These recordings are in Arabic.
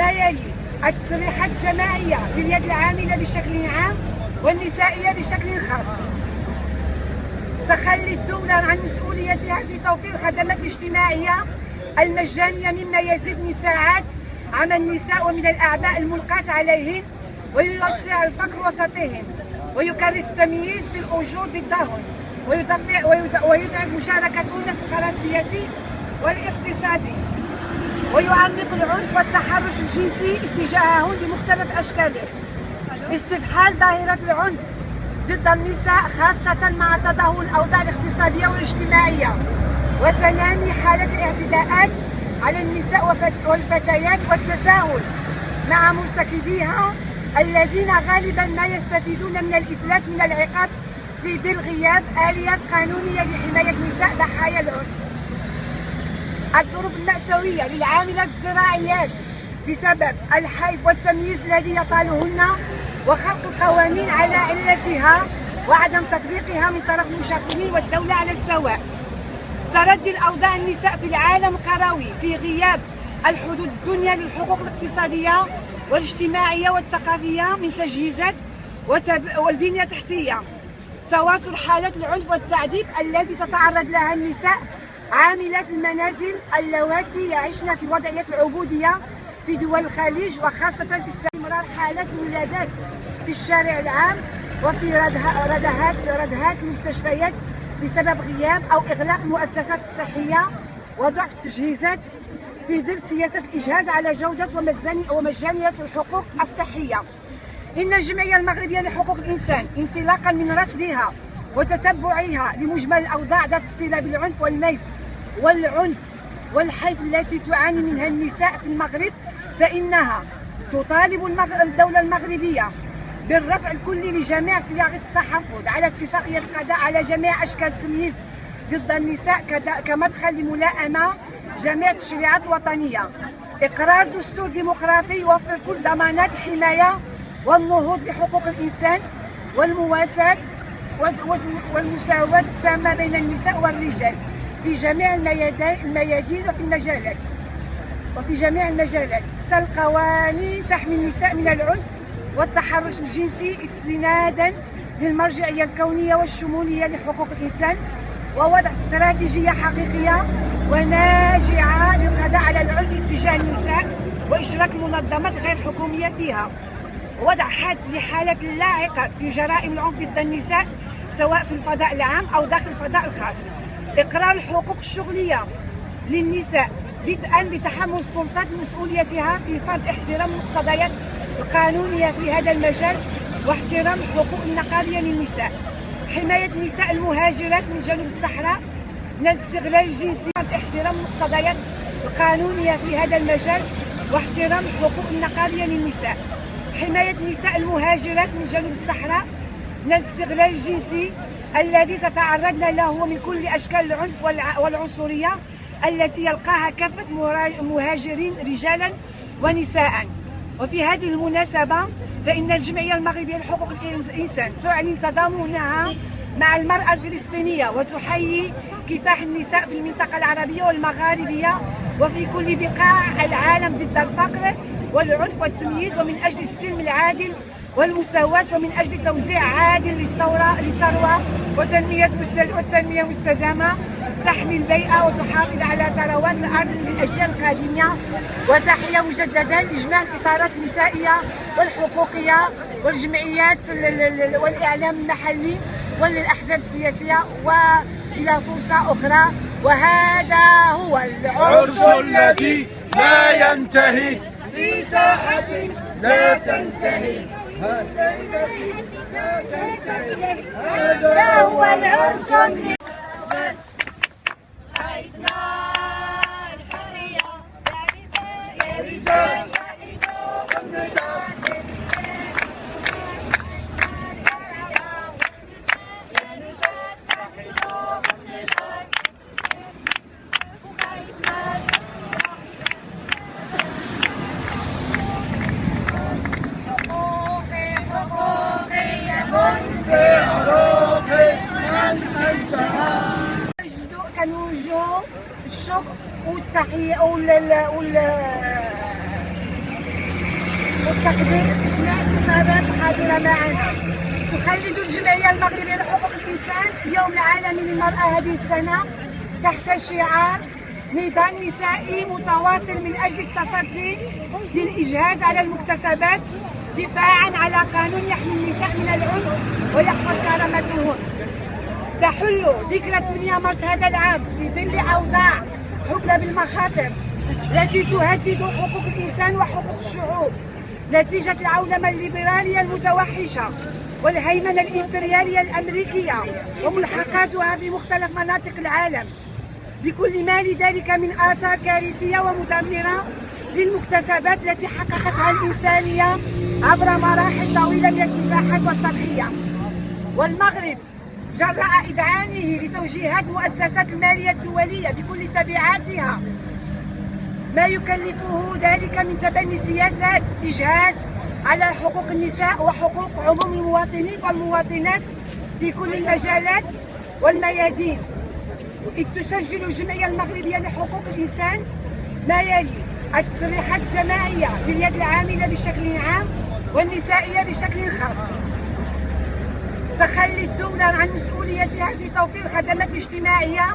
ما يلي: التصريحات الجماعية لليد العاملة بشكل عام والنسائية بشكل خاص، تخلي الدولة عن مسؤوليتها في توفير الخدمات الاجتماعية المجانية مما يزيد من ساعات عمل النساء ومن الأعباء الملقاة عليهن، ويوسع الفقر وسطهم، ويكرس التمييز في الأجور ضدهن، ويضعف مشاركتهن في القرار السياسي والاقتصادي، ويعمق العنف والتحرش الجنسي اتجاههن بمختلف أشكاله. استفحال ظاهرة العنف ضد النساء خاصة مع تدهور الأوضاع الاقتصادية والاجتماعية وتنامي حالة الاعتداءات على النساء والفتيات والتساهل مع مرتكبيها الذين غالبا ما يستفيدون من الإفلات من العقاب في ظل غياب آليات قانونية لحماية النساء ضحايا العنف. الظروف المأساوية للعاملات الزراعيات بسبب الحيف والتمييز الذي يطالهن، وخلق القوانين على علتها وعدم تطبيقها من طرف المشاركين والدولة على السواء. تردي الأوضاع النساء في العالم القروي في غياب الحدود الدنيا للحقوق الاقتصادية والاجتماعية والثقافية من تجهيزات والبنية التحتية. تواتر حالات العنف والتعذيب التي تتعرض لها النساء عاملات المنازل اللواتي يعيشن في وضعية العبودية في دول الخليج، وخاصة في استمرار حالات الولادات في الشارع العام وفي ردهات المستشفيات بسبب غياب أو إغلاق المؤسسات الصحية وضعف التجهيزات في ظل سياسة الإجهاز على جودة ومجانية الحقوق الصحية. إن الجمعية المغربية لحقوق الإنسان انطلاقا من رصدها وتتبعها لمجمل الأوضاع ذات الصلة بالعنف والميت والعنف والحيف التي تعاني منها النساء في المغرب، فإنها تطالب الدولة المغربية بالرفع الكلي لجميع صياغ التحفظ على اتفاقية القضاء على جميع أشكال التمييز ضد النساء كمدخل لملائمة جميع التشريعات الوطنية. إقرار دستور ديمقراطي يوفر كل ضمانات الحماية والنهوض بحقوق الإنسان والمواساة والمساواة التامة بين النساء والرجال في جميع الميادين وفي جميع المجالات. القوانين تحمي النساء من العنف والتحرش الجنسي استنادا للمرجعية الكونية والشمولية لحقوق الإنسان، ووضع استراتيجية حقيقية وناجعة للقضاء على العنف تجاه النساء وإشراك المنظمات غير الحكومية فيها، ووضع حد لحالة لا عقاب في جرائم العنف ضد النساء سواء في الفضاء العام أو داخل الفضاء الخاص. إقرار الحقوق الشغلية للنساء بدءا بتحمل السلطات مسؤوليتها في فرض احترام المقتضيات القانونية في هذا المجال واحترام الحقوق النقابية للنساء. حماية النساء المهاجرات من جنوب الصحراء من الاستغلال الجنسي، احترام المقتضيات القانونية في هذا المجال واحترام الحقوق النقابية للنساء. حماية النساء المهاجرات من جنوب الصحراء من الاستغلال الجنسي الذي تتعرضن له من كل أشكال العنف والعنصرية التي يلقاها كافة مهاجرين رجالا ونساء. وفي هذه المناسبة فإن الجمعية المغربية لحقوق الإنسان تعلن تضامنها مع المرأة الفلسطينية وتحيي كفاح النساء في المنطقة العربية والمغاربية وفي كل بقاع العالم ضد الفقر والعنف والتمييز، ومن أجل السلم العادل والمساواة، ومن أجل توزيع عادل للثروة والتنمية مستدامة تحمي البيئة وتحافظ على ثروات الأرض للأجيال القادمة. وتحية مجددا لجميع الإطارات النسائية والحقوقية والجمعيات والإعلام المحلي وللأحزاب السياسية، وإلى فرصة أخرى. وهذا هو العرس الذي لا ينتهي في ساحة لا تنتهي. هذا هو العرس تقدير إجماع الانتخابات الحاضرة معنا. تخلد الجمعية المغربية لحقوق الإنسان اليوم العالمي للمرأة هذه السنة تحت شعار نضال نسائي متواصل من أجل التصدي للإجهاز على المكتسبات دفاعا على قانون يحمي النساء من العنف ويحفظ كرامتهن. تحل ذكرى 8 مارس هذا العام في ظل أوضاع حبلى بالمخاطر التي تهدد حقوق الإنسان وحقوق الشعوب نتيجة العولمة الليبرالية المتوحشة والهيمنة الإمبريالية الأمريكية وملحقاتها في مختلف مناطق العالم بكل ما لذلك من آثار كارثية ومدمرة للمكتسبات التي حققتها الإنسانية عبر مراحل طويلة من الكفاحات والتضحية. والمغرب جراء إذعانه لتوجيهات المؤسسات المالية الدولية بكل تبعاتها ما يكلفه ذلك من تبني سياسات إجهاز على حقوق النساء وحقوق عموم المواطنين والمواطنات في كل المجالات والميادين. إذ تسجل الجمعية المغربية لحقوق الإنسان ما يلي: التصريحات الجماعية باليد العاملة بشكل عام والنسائية بشكل خاص، تخلي الدولة عن مسؤوليتها في توفير الخدمات الاجتماعية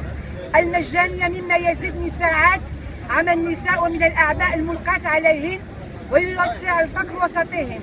المجانية مما يزيد من ساعات عمل النساء ومن الأعباء الملقاة عليهن ويوسع الفقر وسطهم